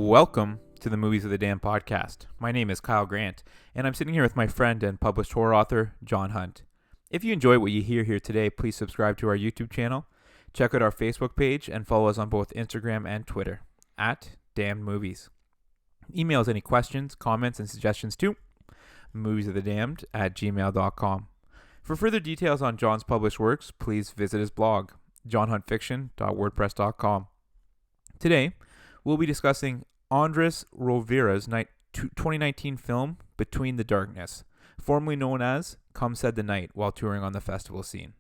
Welcome to the Movies of the Damned podcast. My name is Kyle Grant, and I'm sitting here with my friend and published horror author, John Hunt. If you enjoy what you hear here today, please subscribe to our YouTube channel, check out our Facebook page, and follow us on both Instagram and Twitter, at Damned Movies. Email us any questions, comments, and suggestions to moviesofthedamned@gmail.com. For further details on John's published works, please visit his blog, johnhuntfiction.wordpress.com. Today, we'll be discussing Andres Rovira's 2019 film, Between the Darkness, formerly known as Come Said the Night, while touring on the festival scene.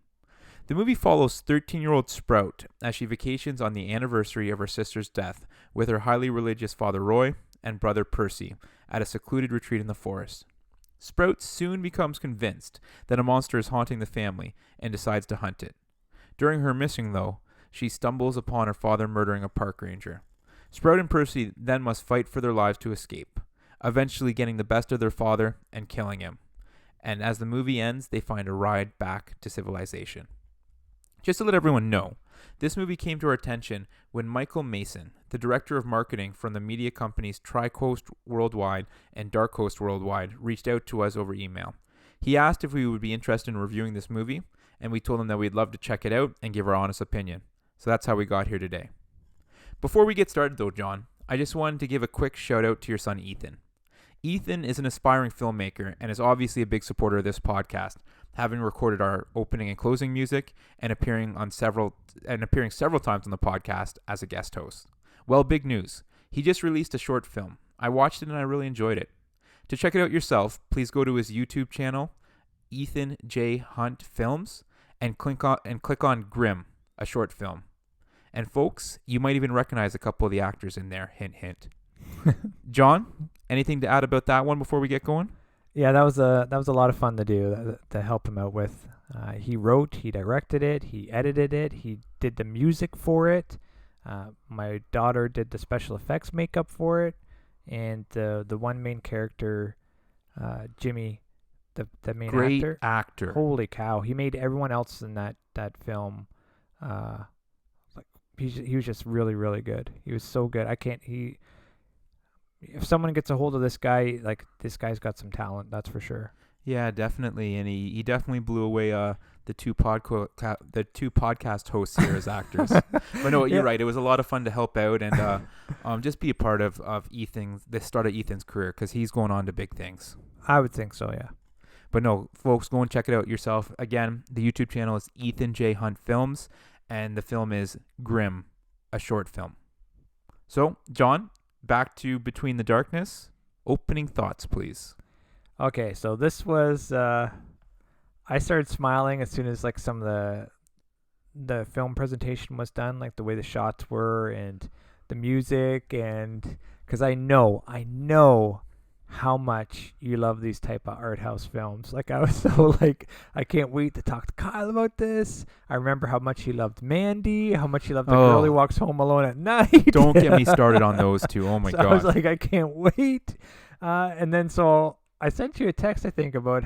The movie follows 13-year-old Sprout as she vacations on the anniversary of her sister's death with her highly religious father Roy and brother Percy at a secluded retreat in the forest. Sprout soon becomes convinced that a monster is haunting the family and decides to hunt it. During her missing, though, she stumbles upon her father murdering a park ranger. Sprout and Percy then must fight for their lives to escape, eventually getting the best of their father and killing him. And as the movie ends, they find a ride back to civilization. Just to let everyone know, this movie came to our attention when Michael Mason, the director of marketing from the media companies Tricoast Worldwide and Dark Coast Worldwide, reached out to us over email. He asked if we would be interested in reviewing this movie, and we told him that we'd love to check it out and give our honest opinion. So that's how we got here today. Before we get started though, John, I just wanted to give a quick shout out to your son Ethan. Ethan is an aspiring filmmaker and is obviously a big supporter of this podcast, having recorded our opening and closing music and appearing several times on the podcast as a guest host. Well, big news. He just released a short film. I watched it and I really enjoyed it. To check it out yourself, please go to his YouTube channel, Ethan J. Hunt Films, and click on Grimm, a short film. And folks, you might even recognize a couple of the actors in there. Hint, hint. John, anything to add about that one before we get going? Yeah, that was a lot of fun to do, to help him out with. He wrote, he directed it, he edited it, he did the music for it. My daughter did the special effects makeup for it, and the one main character, Jimmy, the main Great actor. Holy cow, he made everyone else in that film. He was just really, really good. He was so good. If someone gets a hold of this guy, like, this guy's got some talent, that's for sure. Yeah, definitely. And he definitely blew away the two podcast hosts here as actors. But no, you're right. It was a lot of fun to help out and just be a part of the start of Ethan's career, because he's going on to big things. I would think so, yeah. But no, folks, go and check it out yourself. Again, the YouTube channel is Ethan J. Hunt Films, and the film is Grimm, a short film. So, John, back to Between the Darkness. Opening thoughts, please. Okay, so this was, I started smiling as soon as, like, some of the film presentation was done, like the way the shots were and the music, and because I know how much you love these type of art house films. Like, I was so like, I can't wait to talk to Kyle about this. I remember how much he loved Mandy, how much he loved The Girl Who Walks Home Alone at Night. Don't get me started on those two. Oh my God. I was like, I can't wait. And then so I sent you a text, I think, about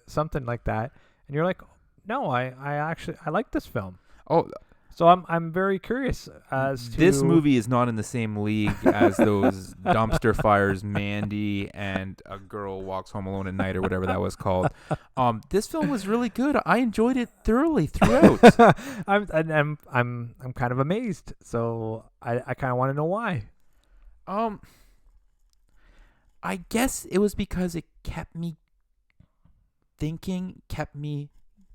something like that. And you're like, no, I actually like this film. Oh, so I'm very curious as to... This movie is not in the same league as those dumpster fires, Mandy and A Girl Walks Home Alone at Night, or whatever that was called. This film was really good. I enjoyed it thoroughly throughout. I'm kind of amazed. So I kind of want to know why. I guess it was because it kept me thinking, kept me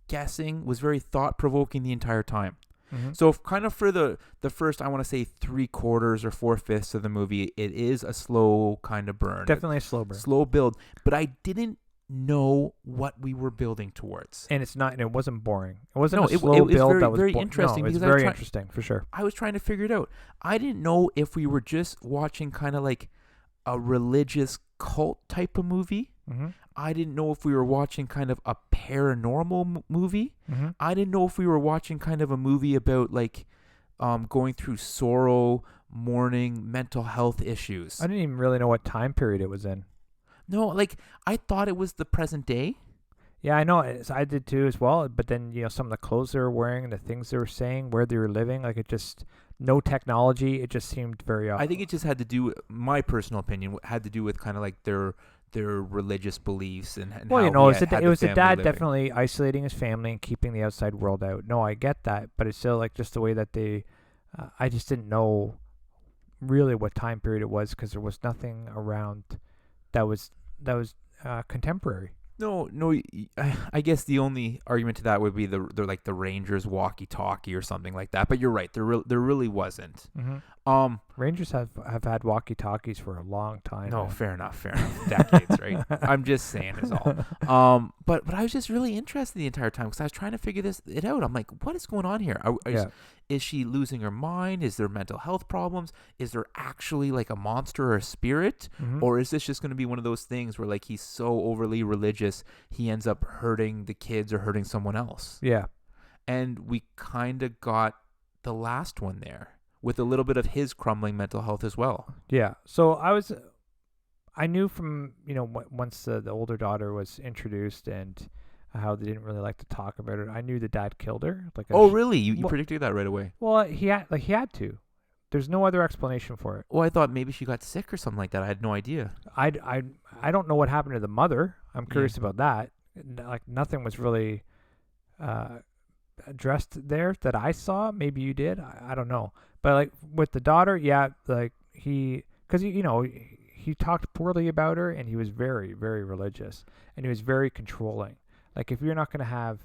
guessing, was very thought-provoking the entire time. Mm-hmm. So kind of for the first, I want to say 3/4 or 4/5 of the movie, it is a slow kind of burn. Definitely a slow burn. Slow build. But I didn't know what we were building towards. And it wasn't boring. It wasn't a slow build. Very, that was very interesting. No, it was very interesting, for sure. I was trying to figure it out. I didn't know if we were just watching kind of like a religious cult type of movie. Mm-hmm. I didn't know if we were watching kind of a paranormal movie. Mm-hmm. I didn't know if we were watching kind of a movie about like going through sorrow, mourning, mental health issues. I didn't even really know what time period it was in. No, like I thought it was the present day. Yeah, I know. I did too as well. But then, some of the clothes they were wearing, the things they were saying, where they were living, like it just no technology. It just seemed very. I think it just had to do. My personal opinion had to do with kind of like their religious beliefs and Well, how you know, he had it was the family dad living. definitely isolating his family and keeping the outside world out. No, I get that, but it's still like just the way that they. I just didn't know really what time period it was because there was nothing around that was contemporary. No, I guess the only argument to that would be the like the Rangers walkie-talkie or something like that. But you're right, there really wasn't. Mm-hmm. Um, Rangers have had walkie talkies for a long time. no, man. fair enough, decades, right? I'm just saying is all. But I was just really interested the entire time because I was trying to figure it out. I'm like, what is going on here? Is she losing her mind? Is there mental health problems? Is there actually like a monster or a spirit? Mm-hmm. Or is this just going to be one of those things where like he's so overly religious, he ends up hurting the kids or hurting someone else? Yeah. And we kind of got the last one there with a little bit of his crumbling mental health as well. Yeah. So I knew from, once the older daughter was introduced and how they didn't really like to talk about it. I knew the dad killed her. Oh, really? You well- predicted that right away? Well, he had to. There's no other explanation for it. Well, I thought maybe she got sick or something like that. I had no idea. I don't know what happened to the mother. I'm curious about that. Like nothing was really addressed there that I saw. Maybe you did. I don't know. But like with the daughter, yeah, like because he talked poorly about her, and he was very, very religious, and he was very controlling. Like if you're not going to have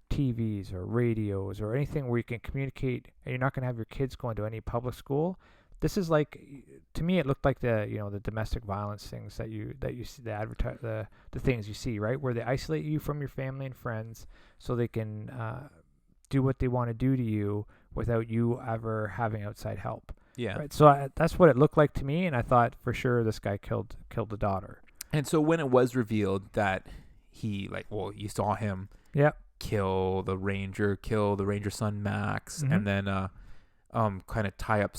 TVs or radios or anything where you can communicate, and you're not going to have your kids going to any public school, this is like, to me, it looked like the domestic violence things that you see, the things you see, right, where they isolate you from your family and friends so they can do what they want to do to you without you ever having outside help. Yeah. Right. So that's what it looked like to me, and I thought for sure this guy killed the daughter. And so when it was revealed that he you saw him kill the ranger son Max, Mm-hmm. and then kind of tie up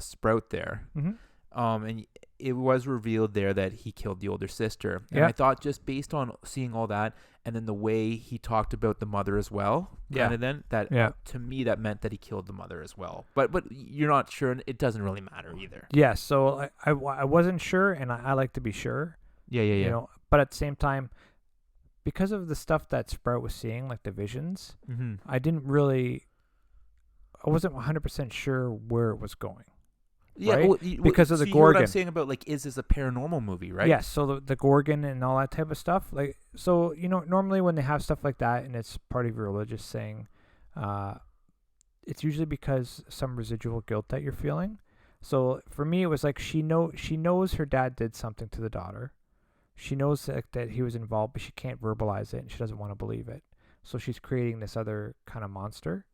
Sprout there. Mm-hmm. And it was revealed there that he killed the older sister. And Yeah. I thought just based on seeing all that, and then the way he talked about the mother as well, to me that meant that he killed the mother as well. But you're not sure, and it doesn't really matter either. Yeah. So I wasn't sure, and I like to be sure. Yeah. But at the same time, because of the stuff that Sprout was seeing, like the visions, Mm-hmm. I wasn't 100% sure where it was going. Yeah, right? well, Because of the so you hear what I'm Gorgon. saying about like, is this a paranormal movie, right? Yes, so the Gorgon and all that type of stuff. Like, so normally when they have stuff like that and it's part of your religious thing, it's usually because some residual guilt that you're feeling. So for me, it was like she knows her dad did something to the daughter. She knows that he was involved, but she can't verbalize it and she doesn't want to believe it. So she's creating this other kind of monster.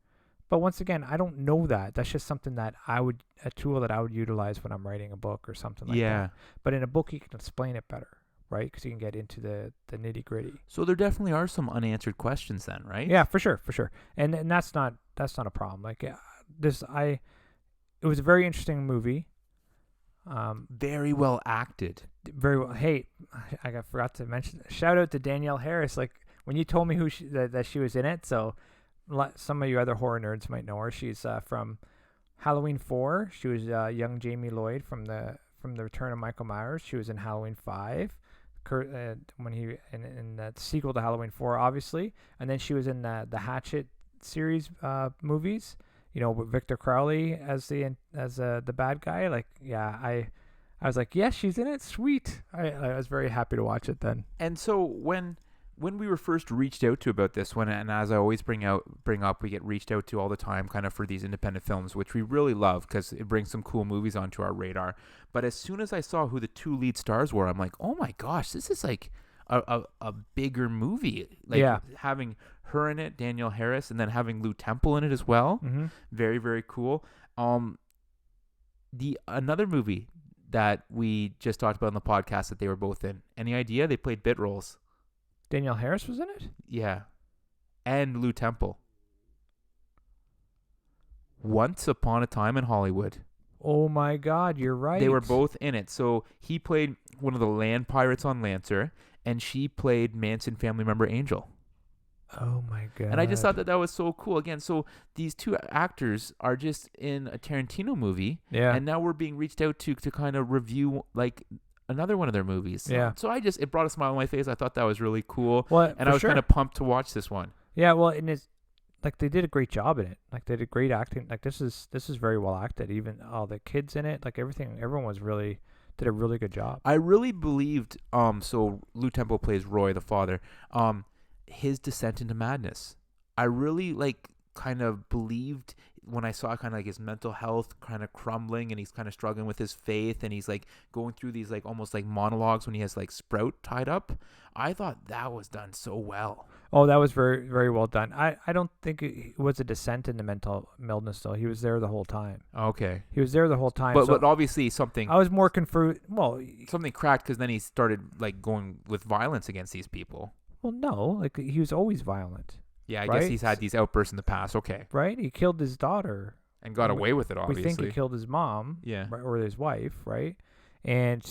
But once again, I don't know that. That's just something that a tool that I would utilize when I'm writing a book or something like that. But in a book, you can explain it better, right? Because you can get into the nitty gritty. So there definitely are some unanswered questions then, right? Yeah, for sure. And that's not a problem. Like it was a very interesting movie. Very well acted. Very well. Hey, I forgot to mention. Shout out to Danielle Harris. Like when you told me that she was in it, so. Some of you other horror nerds might know her. She's from Halloween 4. She was young Jamie Lloyd from the Return of Michael Myers. She was in Halloween 5, when he in the sequel to Halloween 4, obviously. And then she was in the Hatchet series movies. With Victor Crowley as the bad guy. Like, yeah, I was like, yes, she's in it. Sweet. I was very happy to watch it then. And so when we were first reached out to about this one, and as I always bring up, we get reached out to all the time kind of for these independent films, which we really love because it brings some cool movies onto our radar. But as soon as I saw who the two lead stars were, I'm like, oh my gosh, this is like a bigger movie. Like having her in it, Danielle Harris, and then having Lou Temple in it as well. Mm-hmm. Very, very cool. Another movie that we just talked about on the podcast that they were both in. Any idea? They played bit roles. Danielle Harris was in it? Yeah. And Lou Temple. Once Upon a Time in Hollywood. Oh my God, you're right. They were both in it. So he played one of the land pirates on Lancer, and she played Manson family member Angel. Oh my god. And I just thought that that was so cool. Again, so these two actors are just in a Tarantino movie, Yeah. and now we're being reached out to kind of review like another one of their movies. Yeah. So it brought a smile on my face. I thought that was really cool, Well, and for I was sure. kind of pumped to watch this one. Yeah, well, and it's like they did a great job in it. Like they did great acting. Like this is very well acted. Even all the kids in it, like everyone was really did a really good job. I really believed. So Lou Temple plays Roy, the father. His descent into madness. I really kind of believed when I saw kind of like his mental health kind of crumbling, and he's kind of struggling with his faith, and he's like going through these like almost like monologues when he has like Sprout tied up. I thought that was done so well. Oh, that was very very well done. I don't think it was a descent into mental illness though. He was there the whole time. Okay, He was there the whole time. but so but obviously something I was more confused. Well, cracked because then he started like going with violence against these people. no, like he was always violent, Yeah, I Right? guess he's had these outbursts in the past. Okay, right? He killed his daughter. and got We- away with it. We Obviously, think he killed his mom, yeah. right, or his wife, right? And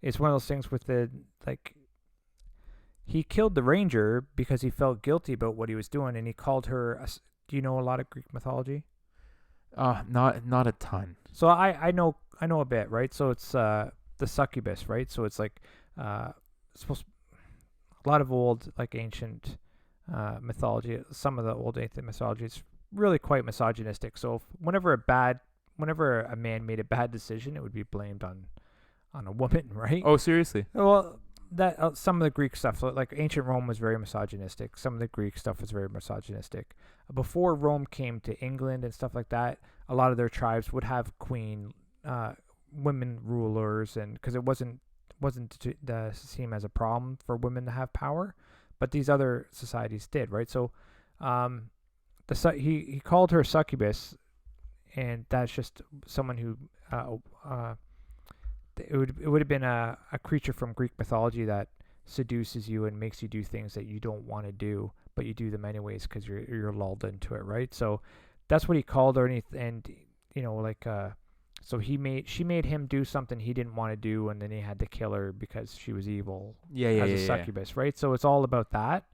it's one of those things with the like. He killed the ranger because he felt guilty about what he was doing, and he called her. Do you know a lot of Greek mythology? Not a ton. So I know a bit, right? So it's the succubus, right? So it's like supposed a lot of old like ancient mythology. Some of the old ancient mythology is really quite misogynistic. So whenever a man made a bad decision, it would be blamed on a woman, right? Oh, seriously? Well, that some of the Greek stuff, like ancient Rome, was very misogynistic. Some of the Greek stuff was very misogynistic. Before Rome came to England and stuff like that, a lot of their tribes would have women rulers, and because it wasn't to seem as a problem for women to have power, but these other societies did, right? So, he called her succubus, and that's just someone who it would have been a creature from Greek mythology that seduces you and makes you do things that you don't want to do, but you do them anyways because you're lulled into it, right? So that's what he called her, and you know, like so she made him do something he didn't want to do, and then he had to kill her because she was evil as a succubus, right? So it's all about that.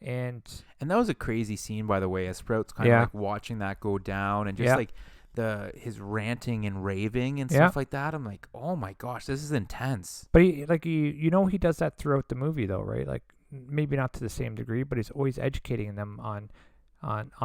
And that was a crazy scene, by the way, as Sprout's kind of like watching that go down, and just like his ranting and raving and stuff like that. I'm like, oh my gosh, this is intense. But he he does that throughout the movie though, right? Like maybe not to the same degree, but he's always educating them on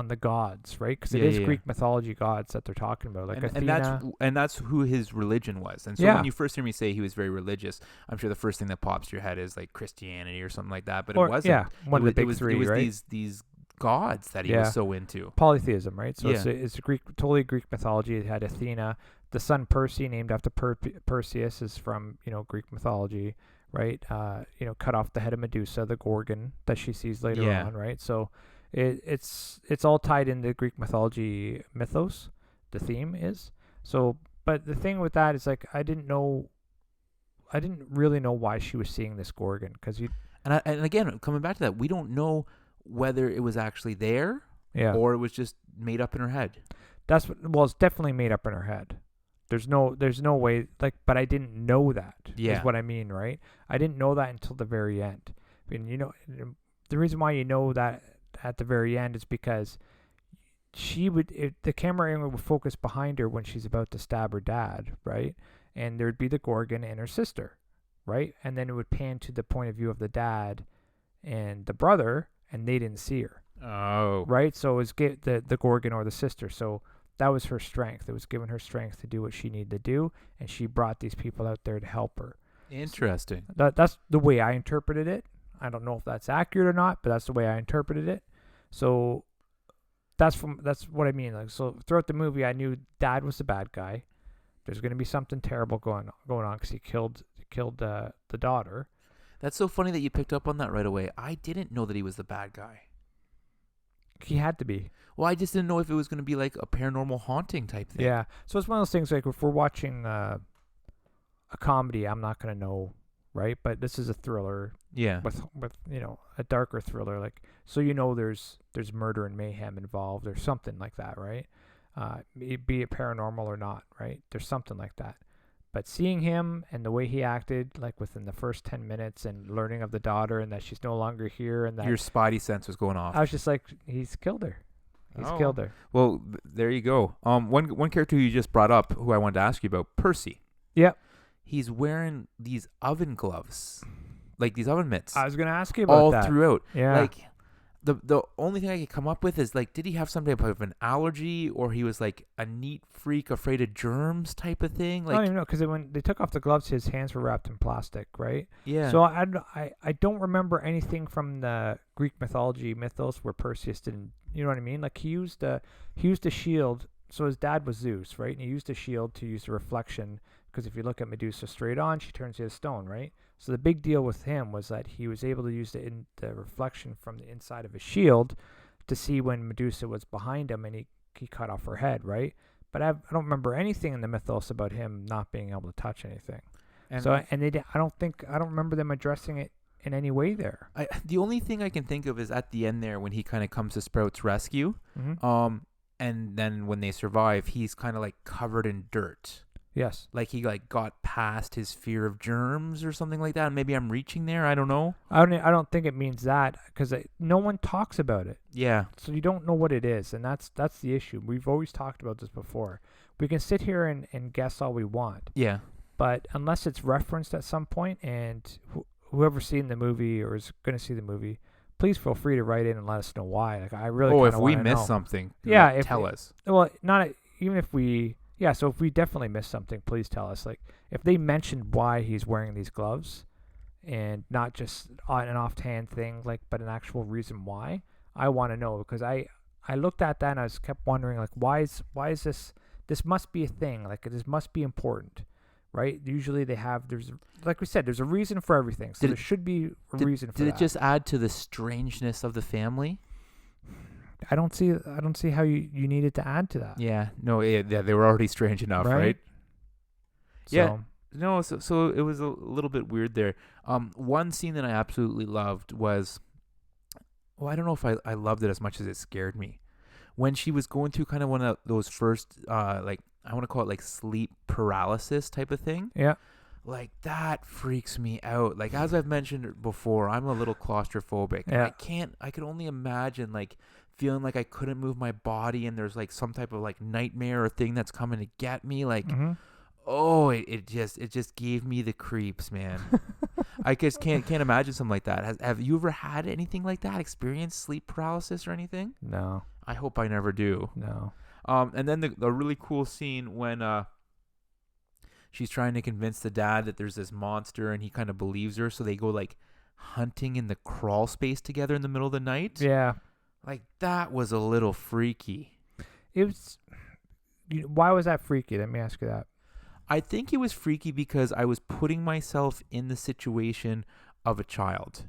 the gods, right? Because it is Greek mythology gods that they're talking about, like Athena. And that's who his religion was. And so when you first hear me say he was very religious, I'm sure the first thing that pops to your head is like Christianity or something like that. But it wasn't. Yeah, one of the big three, it was right? these gods that he was so into. Polytheism, right? So it's totally Greek mythology. It had Athena. The son Percy, named after Perseus, is from Greek mythology, right? Cut off the head of Medusa, the Gorgon that she sees later on, right? So it's all tied into Greek mythology mythos. The theme is so, but the thing with that is like I didn't really know why she was seeing this Gorgon and again coming back to that, we don't know whether it was actually there or it was just made up in her head. It's definitely made up in her head. There's no way, like, but I didn't know that. Is what I mean, right? I didn't know that until the very end. I mean, the reason why you know that at the very end is because the camera angle would focus behind her when she's about to stab her dad, right? And there'd be the Gorgon and her sister, right? And then it would pan to the point of view of the dad and the brother, and they didn't see her. Oh. Right? So it was the Gorgon or the sister. So that was her strength. It was giving her strength to do what she needed to do, and she brought these people out there to help her. Interesting. So that's the way I interpreted it. I don't know if that's accurate or not, but that's the way I interpreted it. So that's what I mean. Like, so throughout the movie, I knew Dad was the bad guy. There's going to be something terrible going on because he killed the daughter. That's so funny that you picked up on that right away. I didn't know that he was the bad guy. He had to be. Well, I just didn't know if it was going to be like a paranormal haunting type thing. Yeah. So it's one of those things like if we're watching a comedy, I'm not going to know, right? But this is a thriller. Yeah. With a darker thriller, like so there's murder and mayhem involved or something like that, right? Be it paranormal or not, right? There's something like that. But seeing him and the way he acted, like within the first 10 minutes, and learning of the daughter and that she's no longer here, and that Your spidey sense was going off. I was just like, he's killed her. He's Oh. killed her. Well, there you go. One character you just brought up, who I wanted to ask you about, Percy. Yep. He's wearing these oven gloves, like these oven mitts, I was gonna ask you about all that. throughout. Yeah. Like, the only thing I could come up with is, like, did he have some type of an allergy, or he was like a neat freak afraid of germs type of thing? I don't Like, even know, because when they took off the gloves, his hands were wrapped in plastic, right? yeah. So I don't remember anything from the Greek mythos where Perseus didn't. You know what I mean? Like he used a shield. So his dad was Zeus, right? And he used a shield to use the reflection, because if you look at Medusa straight on, she turns into stone, right? So the big deal with him was that he was able to use the reflection from the inside of his shield to see when Medusa was behind him, and he cut off her head, right? But I don't remember anything in the mythos about him not being able to touch anything. And So I don't remember them addressing it in any way there. the only thing I can think of is at the end there, when he kind of comes to Sprout's rescue. Mm-hmm. And then when they survive, he's kind of like covered in dirt. Yes. Like he like got past his fear of germs or something like that. And maybe I'm reaching there. I don't know. I don't think it means that, because no one talks about it, Yeah. so you don't know what it is, and that's the issue. We've always talked about this before. We can sit here and guess all we want, Yeah. but unless it's referenced at some point, and whoever's seen the movie or is going to see the movie, please feel free to write in and let us know why. Like I really. Oh, if kinda we wanna miss know. something, Yeah, like, if tell it- us. Well, not even if we. Yeah, so if we definitely missed something, please tell us. Like if they mentioned why he's wearing these gloves, and not just an offhand thing, like, but an actual reason why, I want to know, because I looked at that and I kept wondering, like, why is this? This must be a thing. Like this must be important, right? Usually there's like we said, there's a reason for everything, so Did there it- should be a reason for Did that. it just add to the strangeness of the family? I don't see how you needed to add to that. Yeah. No. Yeah. They were already strange enough, right? Yeah. So, No. So it was a little bit weird there. One scene that I absolutely loved was, well, I don't know if I loved it as much as it scared me. When she was going through kind of one of those first, like, I want to call it like sleep paralysis type of thing. yeah. Like that freaks me out. Like, as I've mentioned before, I'm a little claustrophobic. And Yeah. I could only imagine like feeling like I couldn't move my body, and there's like some type of like nightmare or thing that's coming to get me. Like, Mm-hmm. oh, it just gave me the creeps, man. I just can't imagine something like that. Have you ever had anything like that? Experienced sleep paralysis or anything? No. I hope I never do. No. And then the really cool scene when she's trying to convince the dad that there's this monster, and he kind of believes her, so they go like hunting in the crawl space together in the middle of the night. Yeah. Like that was a little freaky. It was. Why was that freaky? Let me ask you that. I think it was freaky because I was putting myself in the situation of a child.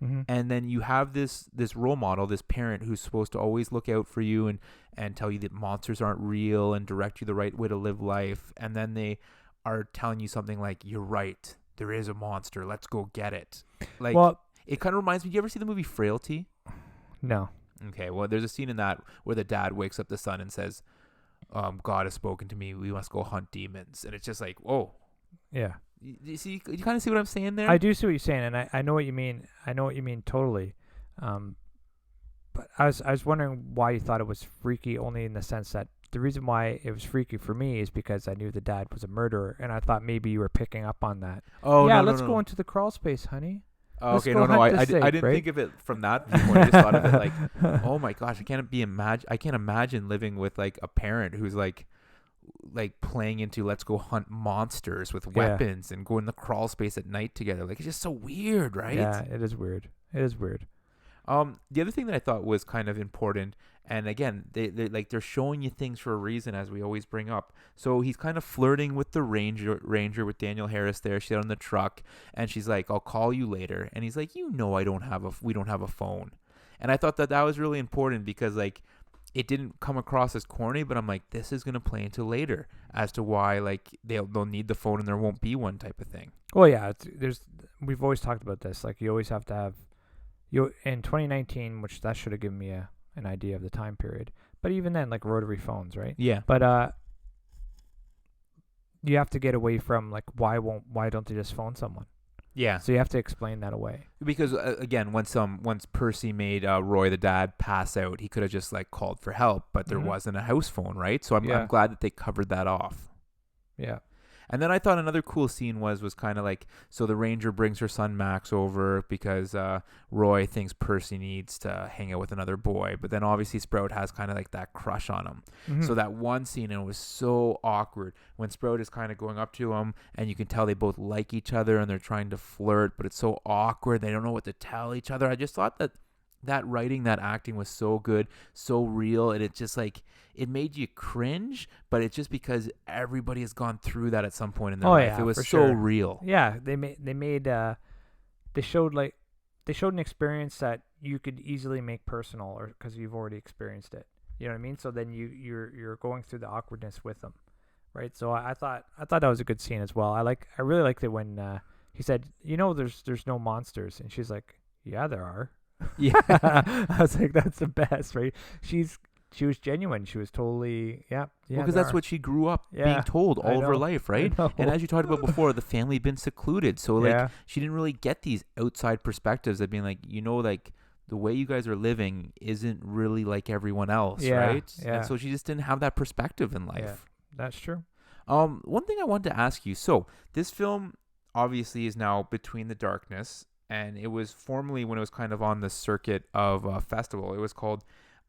Mm-hmm. And then you have this role model, this parent who's supposed to always look out for you and tell you that monsters aren't real and direct you the right way to live life. And then they are telling you something like, you're right, there is a monster, let's go get it. Like, Well, it kind of reminds me, you ever see the movie Frailty? no. Okay, well, there's a scene in that where the dad wakes up the son and says, God has spoken to me, we must go hunt demons. And it's just like, whoa. Yeah. You see, you kind of see what I'm saying there? I do see what you're saying, and I know what you mean. I know what you mean totally. But I was wondering why you thought it was freaky, only in the sense that the reason why it was freaky for me is because I knew the dad was a murderer, and I thought maybe you were picking up on that. Oh, yeah, no, let's no, go no. into the crawl space, honey. Oh, Let's okay, go no, hunt I this didn't sake, right? think of it from that viewpoint. I just thought of it like, oh my gosh, I can't imagine living with like a parent who's like playing into let's go hunt monsters with Yeah. weapons and go in the crawl space at night together. Like, it's just so weird, right? Yeah, it is weird. It is weird. The other thing that I thought was kind of important, and again, they're showing you things for a reason, as we always bring up. So he's kind of flirting with the ranger with Danielle Harris there. She's on the truck, and she's like, "I'll call you later." And he's like, "You know, we don't have a phone." And I thought that was really important because like it didn't come across as corny, but I'm like, this is gonna play into later as to why like they'll need the phone and there won't be one type of thing. Well, yeah, we've always talked about this. Like, you always have to have in 2019, which that should have given me an idea of the time period. But even then, like rotary phones, right? Yeah. But you have to get away from like why don't they just phone someone? Yeah. So you have to explain that away. Because again, once Percy made Roy the dad pass out, he could have just like called for help, but there Mhm. wasn't a house phone, right? So I'm Yeah. glad that they covered that off. Yeah. And then I thought another cool scene was kind of like, so the ranger brings her son Max over because Roy thinks Percy needs to hang out with another boy, but then obviously Sprout has kind of like that crush on him. Mhm. So that one scene, and it was so awkward when Sprout is kind of going up to him, and you can tell they both like each other and they're trying to flirt, but it's so awkward. They don't know what to tell each other. I just thought that writing, that acting was so good, so real, and it just like it made you cringe, but it's just because everybody has gone through that at some point in their life. Yeah, It was for so sure. real. Yeah, they showed an experience that you could easily make personal, or because you've already experienced it. You know what I mean? So then you're going through the awkwardness with them, right? So I thought that was a good scene as well. I really liked it when he said, there's no monsters, and she's like, yeah, there are. Yeah. I was like, that's the best, right? She was genuine. She was totally Because that's what she grew up being told all of her life, right? And as you talked about before, the family had been secluded, so like she didn't really get these outside perspectives of being like, like the way you guys are living isn't really like everyone else, right? Yeah. And so she just didn't have that perspective in life. Yeah, that's true. One thing I wanted to ask you. So this film obviously is now Between the Darkness, and it was formerly, when it was kind of on the circuit of a festival, it was called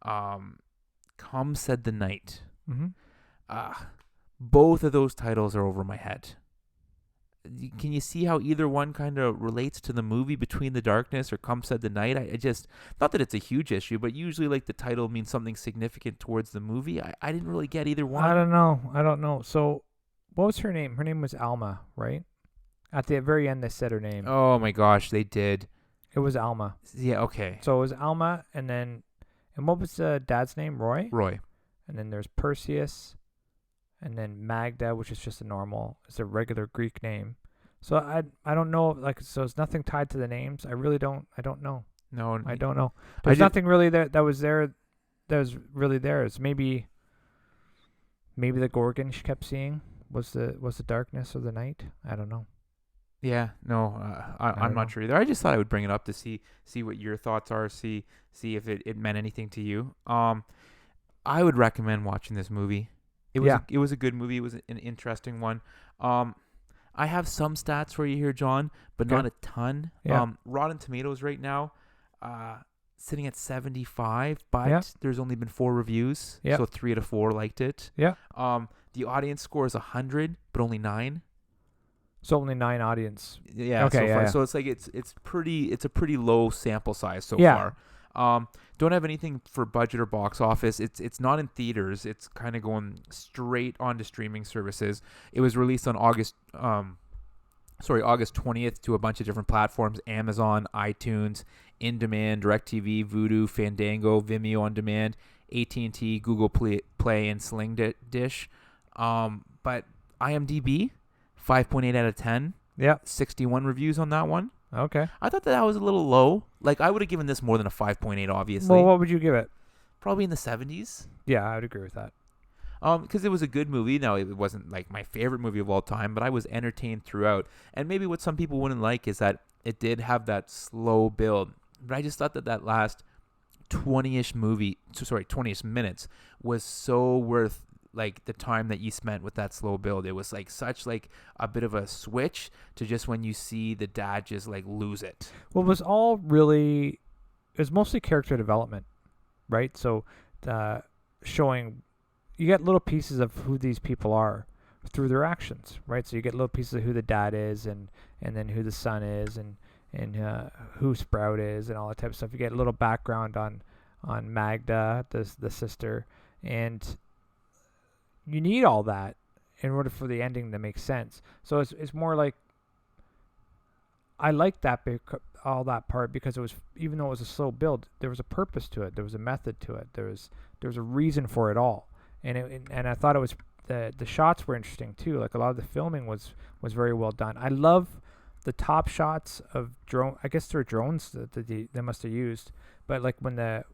Come Said the Night. Mm-hmm. Both of those titles are over my head. Can you see how either one kind of relates to the movie Between the Darkness or Come Said the Night? I just, not that it's a huge issue, but usually like the title means something significant towards the movie. I didn't really get either one. I don't know. So what was her name? Her name was Alma, right? At the very end, they said her name. Oh my gosh, they did. It was Alma. Yeah, okay. So it was Alma, and what was the dad's name? Roy? Roy. And then there's Perseus, and then Magda, which is just it's a regular Greek name. So I don't know, like, so it's nothing tied to the names. I don't know. No, I don't know. There's nothing really that was there. That was really there. It's maybe the Gorgon she kept seeing was the darkness of the night. I don't know. Yeah, no, I'm not sure either. I just thought I would bring it up to see what your thoughts are, see if it meant anything to you. I would recommend watching this movie. It was a good movie. It was an interesting one. I have some stats for you here, John, but not a ton. Yeah. Rotten Tomatoes right now, sitting at 75, but there's only been 4 reviews, so 3 out of 4 liked it. Yeah. The audience score is 100, but only 9. So only 9 audience. Yeah. Okay. So far. Yeah. So it's like it's a pretty low sample size so Yeah. far. Don't have anything for budget or box office. It's not in theaters. It's kind of going straight onto streaming services. It was released on August 20th to a bunch of different platforms: Amazon, iTunes, In Demand, DirecTV, Vudu, Fandango, Vimeo on Demand, AT&T, Google Play, and Sling Dish. But IMDb, 5.8 out of 10. Yeah. 61 reviews on that one. Okay. I thought that was a little low. Like, I would have given this more than a 5.8, obviously. Well, what would you give it? Probably in the 70s. Yeah, I would agree with that. Because it was a good movie. Now, it wasn't like my favorite movie of all time, but I was entertained throughout. And maybe what some people wouldn't like is that it did have that slow build. But I just thought that last 20-ish minutes was so worth like the time that you spent with that slow build. It was like such like a bit of a switch to just when you see the dad just like lose it. Well, it was mostly character development, right? So showing, you get little pieces of who these people are through their actions, right? So you get little pieces of who the dad is, and then who the son is, and who Sprout is, and all that type of stuff. You get a little background on Magda, the sister, and you need all that in order for the ending to make sense. So it's more like, I like that all that part, because it was, even though it was a slow build, there was a purpose to it. There was a method to it. There was a reason for it all, and I thought it was, the shots were interesting too. Like, a lot of the filming was very well done. I love the top shots of drone. I guess they're drones that they must have used, but like when the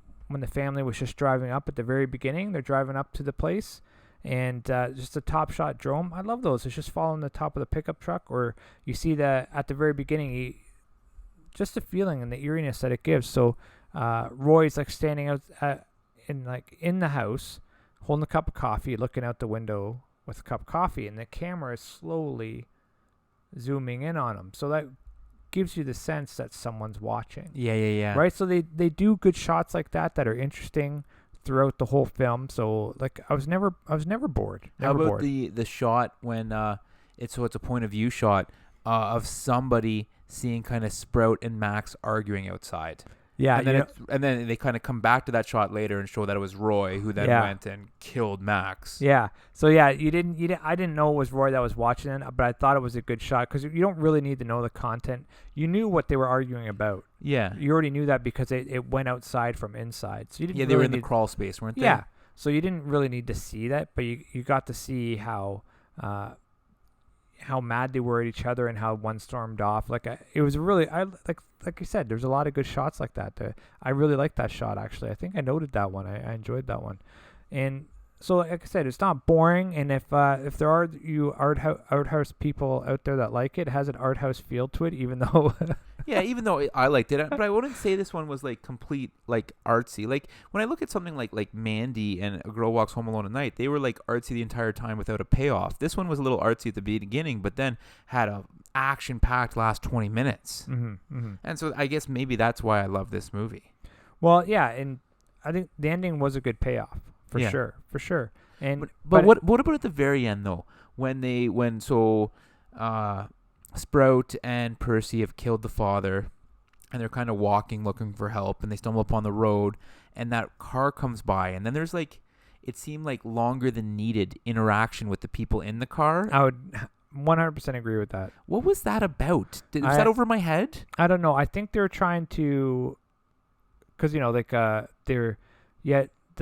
family was just driving up at the very beginning, they're driving up to the place, And just a top shot drone. I love those. It's just following the top of the pickup truck, or you see that at the very beginning, just the feeling and the eeriness that it gives. So Roy's like standing out in the house, holding a cup of coffee, looking out the window with a cup of coffee, and the camera is slowly zooming in on him. So that gives you the sense that someone's watching. Yeah. Right? So they do good shots like that are interesting throughout the whole film. So like I was never bored. How about the shot when it's a point of view shot of somebody seeing kind of Sprout and Max arguing outside. Yeah, and then they kind of come back to that shot later and show that it was Roy who then went and killed Max. Yeah. So yeah, I didn't know it was Roy that was watching it, but I thought it was a good shot because you don't really need to know the content. You knew what they were arguing about. Yeah. You already knew that because it went outside from inside. So you didn't. Yeah, they were in the crawl space, weren't they? Yeah. So you didn't really need to see that, but you got to see how mad they were at each other and how one stormed off. It was really, like you said, there's a lot of good shots like that. I really liked that shot, actually. I think I noted that one. I enjoyed that one. And so, like I said, it's not boring. And if there are you art house people out there that like it, has an art house feel to it, even though... Yeah, even though I liked it, but I wouldn't say this one was like complete like artsy. Like when I look at something like Mandy and A Girl Walks Home Alone at Night, they were like artsy the entire time without a payoff. This one was a little artsy at the beginning, but then had a action-packed last 20 minutes. And so I guess maybe that's why I love this movie. Well, yeah, and I think the ending was a good payoff for sure. And but what about at the very end though, when Sprout and Percy have killed the father, and they're kind of walking looking for help, and they stumble upon the road, and that car comes by, and then there's like, it seemed like longer than needed interaction with the people in the car. I would 100% agree with that. What was that about? Was that over my head? I don't know. I think they're trying to, because the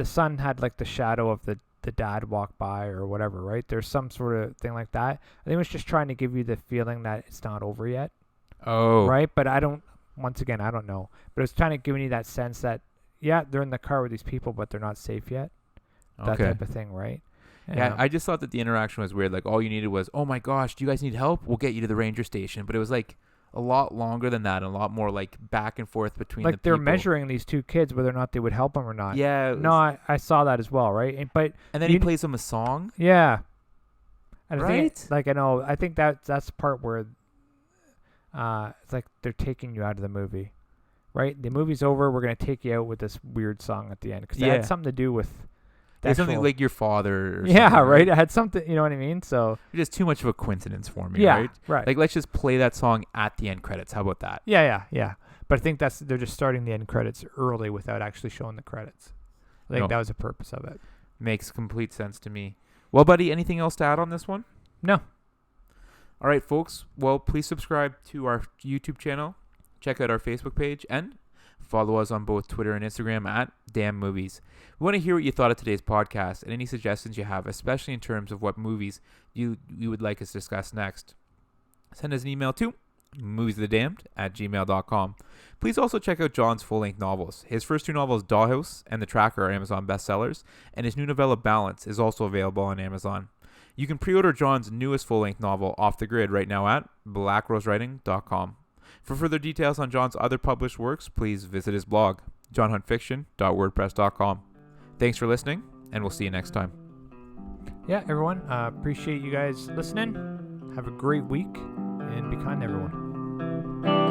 son had like the shadow of the dad walk by or whatever, right? There's some sort of thing like that. I think it was just trying to give you the feeling that it's not over yet. Oh. Right? But I don't know. But it's trying to give you that sense that, yeah, they're in the car with these people, but they're not safe yet. That type of thing, right? Yeah, I just thought that the interaction was weird. Like, all you needed was, oh my gosh, do you guys need help? We'll get you to the ranger station. But it was like a lot longer than that, and a lot more like back and forth between the people. Like they're measuring these two kids whether or not they would help them or not. Yeah. No, I saw that as well, right? And then he plays them a song. Yeah. And right? I think that's the part where it's like they're taking you out of the movie, right? The movie's over. We're going to take you out with this weird song at the end because it had something to do with something like your father or yeah, something, right? It had something, you know what I mean? So it's just too much of a coincidence for me, right? Right. Like, let's just play that song at the end credits. How about that? Yeah. But I think they're just starting the end credits early without actually showing the credits. I think that was the purpose of it. Makes complete sense to me. Well, buddy, anything else to add on this one? No. All right, folks. Well, please subscribe to our YouTube channel. Check out our Facebook page and follow us on both Twitter and Instagram at Damn Movies. We want to hear what you thought of today's podcast and any suggestions you have, especially in terms of what movies you would like us to discuss next. Send us an email to moviesofthedamned@gmail.com. Please also check out John's full-length novels. His first two novels, Dollhouse and The Tracker, are Amazon bestsellers, and his new novella, Balance, is also available on Amazon. You can pre-order John's newest full-length novel, Off the Grid, right now at blackrosewriting.com. For further details on John's other published works, please visit his blog, johnhuntfiction.wordpress.com. Thanks for listening, and we'll see you next time. Yeah, everyone, appreciate you guys listening. Have a great week, and be kind to everyone.